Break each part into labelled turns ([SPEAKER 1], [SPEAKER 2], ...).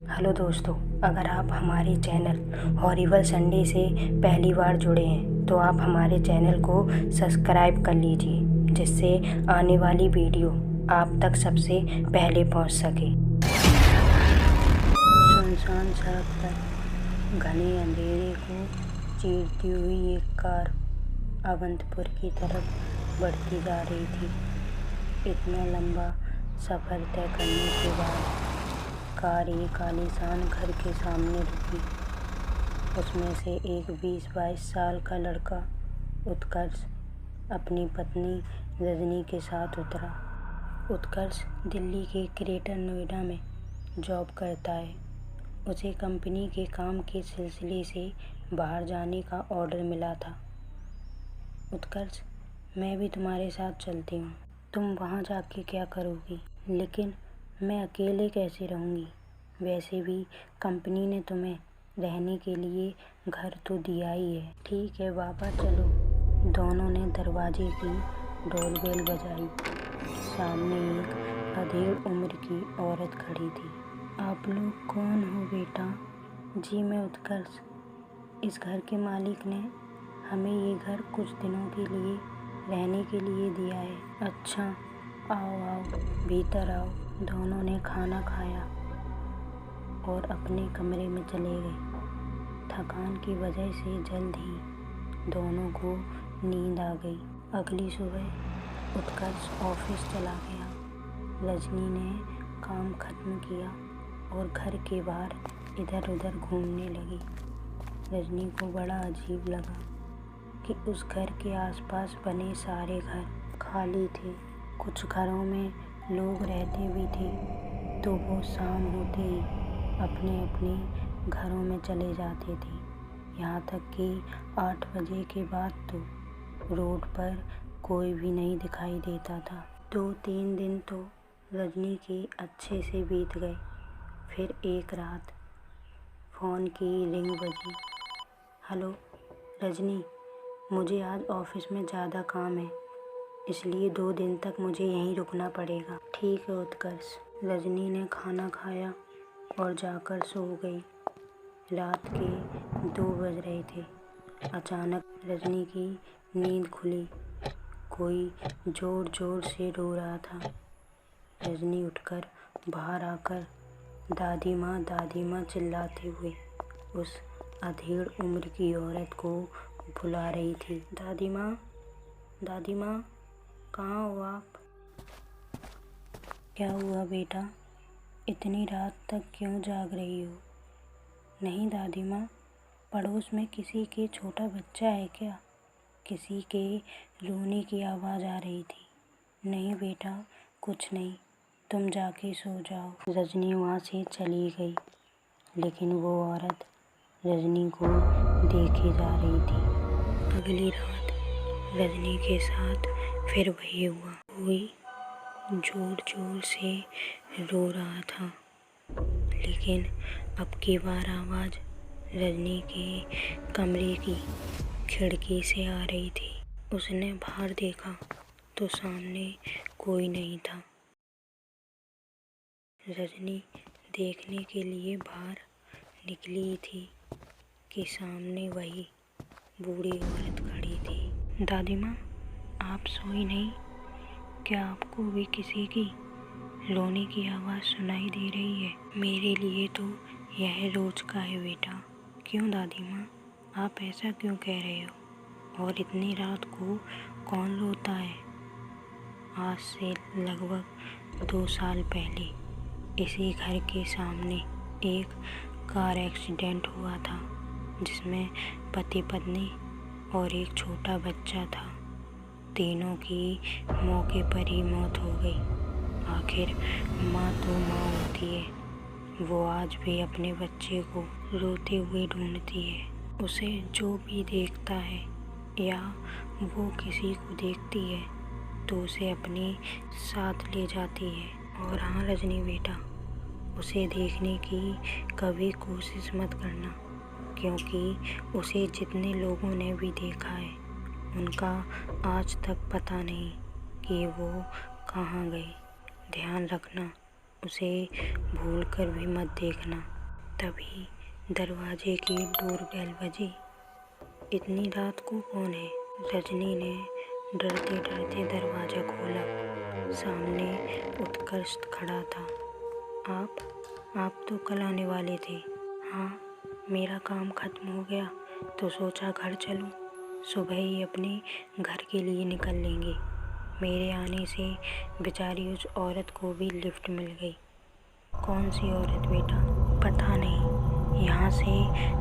[SPEAKER 1] Hello दोस्तों, अगर आप हमारे चैनल हॉरिबल संडे से पहली बार जुड़े हैं तो आप हमारे चैनल को सब्सक्राइब कर लीजिए, जिससे आने वाली वीडियो आप तक सबसे पहले पहुंच सके। सुनसान सड़क पर घने अंधेरे को चीरती हुई एक कार अवंतपुर की तरफ बढ़ती जा रही थी। इतना लंबा सफ़र तय करने के बाद कार एक आलीशान घर के सामने रुकी। उसमें से एक 20-22 साल का लड़का उत्कर्ष अपनी पत्नी रजनी के साथ उतरा। उत्कर्ष दिल्ली के ग्रेटर नोएडा में जॉब करता है। उसे कंपनी के काम के सिलसिले से बाहर जाने का ऑर्डर मिला था। उत्कर्ष, मैं भी तुम्हारे साथ चलती हूँ। तुम वहाँ जाके क्या करोगी? लेकिन मैं अकेले कैसे रहूँगी? वैसे भी कंपनी ने तुम्हें रहने के लिए घर तो दिया ही है। ठीक है बाबा, चलो। दोनों ने दरवाजे की डोरबेल बजाई। सामने एक अधेड़ उम्र की औरत खड़ी थी। आप लोग कौन हो बेटा? जी, मैं उत्कर्ष। इस घर के मालिक ने हमें ये घर कुछ दिनों के लिए रहने के लिए दिया है। अच्छा, आओ आओ, भीतर आओ। दोनों ने खाना खाया और अपने कमरे में चले गए। थकान की वजह से जल्द ही दोनों को नींद आ गई। अगली सुबह उत्कर्ष ऑफिस चला गया। रजनी ने काम खत्म किया और घर के बाहर इधर उधर घूमने लगी। रजनी को बड़ा अजीब लगा कि उस घर के आसपास बने सारे घर खाली थे। कुछ घरों में लोग रहते भी थे तो वो शाम होते ही अपने अपने घरों में चले जाते थे। यहाँ तक कि 8 बजे के बाद तो रोड पर कोई भी नहीं दिखाई देता था। 2-3 दिन तो रजनी के अच्छे से बीत गए। फिर एक रात फ़ोन की रिंग बजी। हेलो रजनी, मुझे आज ऑफिस में ज़्यादा काम है, इसलिए 2 दिन तक मुझे यहीं रुकना पड़ेगा। ठीक है उत्कर्ष। रजनी ने खाना खाया और जाकर सो गई। रात के 2 बज रहे थे। अचानक रजनी की नींद खुली। कोई ज़ोर ज़ोर से रो रहा था। रजनी उठकर बाहर आकर दादी माँ चिल्लाते हुए उस अधेड़ उम्र की औरत को बुला रही थी। दादी माँ, कहाँ हो आप? क्या हुआ बेटा? इतनी रात तक क्यों जाग रही हो? नहीं दादी माँ, पड़ोस में किसी के छोटा बच्चा है क्या? किसी के रोने की आवाज़ आ रही थी। नहीं बेटा, कुछ नहीं, तुम जाके सो जाओ। रजनी वहाँ से चली गई, लेकिन वो औरत रजनी को देखे जा रही थी। अगली रात रजनी के साथ फिर वही हुआ। कोई जोर जोर से रो रहा था, लेकिन अब की बार आवाज़ रजनी के कमरे की खिड़की से आ रही थी। उसने बाहर देखा तो सामने कोई नहीं था। रजनी देखने के लिए बाहर निकली थी कि सामने वही बूढ़ी औरत खड़ी थी। दादी माँ, आप सोई नहीं? क्या आपको भी किसी की रोने की आवाज़ सुनाई दे रही है? मेरे लिए तो यह रोज का है बेटा। क्यों दादी माँ, आप ऐसा क्यों कह रहे हो? और इतनी रात को कौन रोता है? आज से लगभग 2 साल पहले इसी घर के सामने एक कार एक्सीडेंट हुआ था, जिसमें पति पत्नी और एक छोटा बच्चा था। तीनों की मौके पर ही मौत हो गई। आखिर माँ तो माँ होती है, वो आज भी अपने बच्चे को रोते हुए ढूंढती है। उसे जो भी देखता है या वो किसी को देखती है तो उसे अपने साथ ले जाती है। और हाँ रजनी बेटा, उसे देखने की कभी कोशिश मत करना, क्योंकि उसे जितने लोगों ने भी देखा है उनका आज तक पता नहीं कि वो कहाँ गई। ध्यान रखना, उसे भूलकर भी मत देखना। तभी दरवाजे की डोरबेल बजी। इतनी रात को कौन है? रजनी ने डरते डरते दरवाज़ा खोला। सामने उत्कर्ष खड़ा था। आप तो कल आने वाले थे। हाँ, मेरा काम खत्म हो गया तो सोचा घर चलूं। सुबह ही अपने घर के लिए निकल लेंगे। मेरे आने से बेचारी उस औरत को भी लिफ्ट मिल गई। कौन सी औरत बेटा? पता नहीं। यहाँ से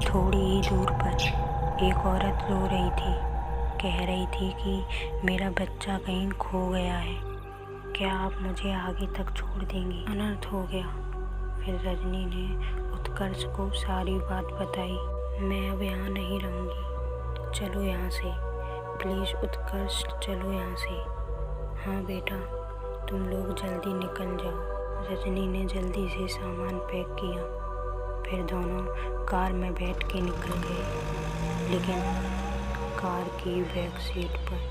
[SPEAKER 1] थोड़ी ही दूर पर एक औरत रो रही थी। कह रही थी कि मेरा बच्चा कहीं खो गया है। क्या आप मुझे आगे तक छोड़ देंगी? अनर्थ हो गया। फिर रजनी ने उत्कर्ष को सारी बात बताई। मैं अब यहाँ नहीं रहूँगी। चलो यहाँ से, प्लीज़ उत्कर्ष, चलो यहाँ से। हाँ बेटा, तुम लोग जल्दी निकल जाओ। रजनी ने जल्दी से सामान पैक किया। फिर दोनों कार में बैठ के निकल गए। लेकिन कार की बैक सीट पर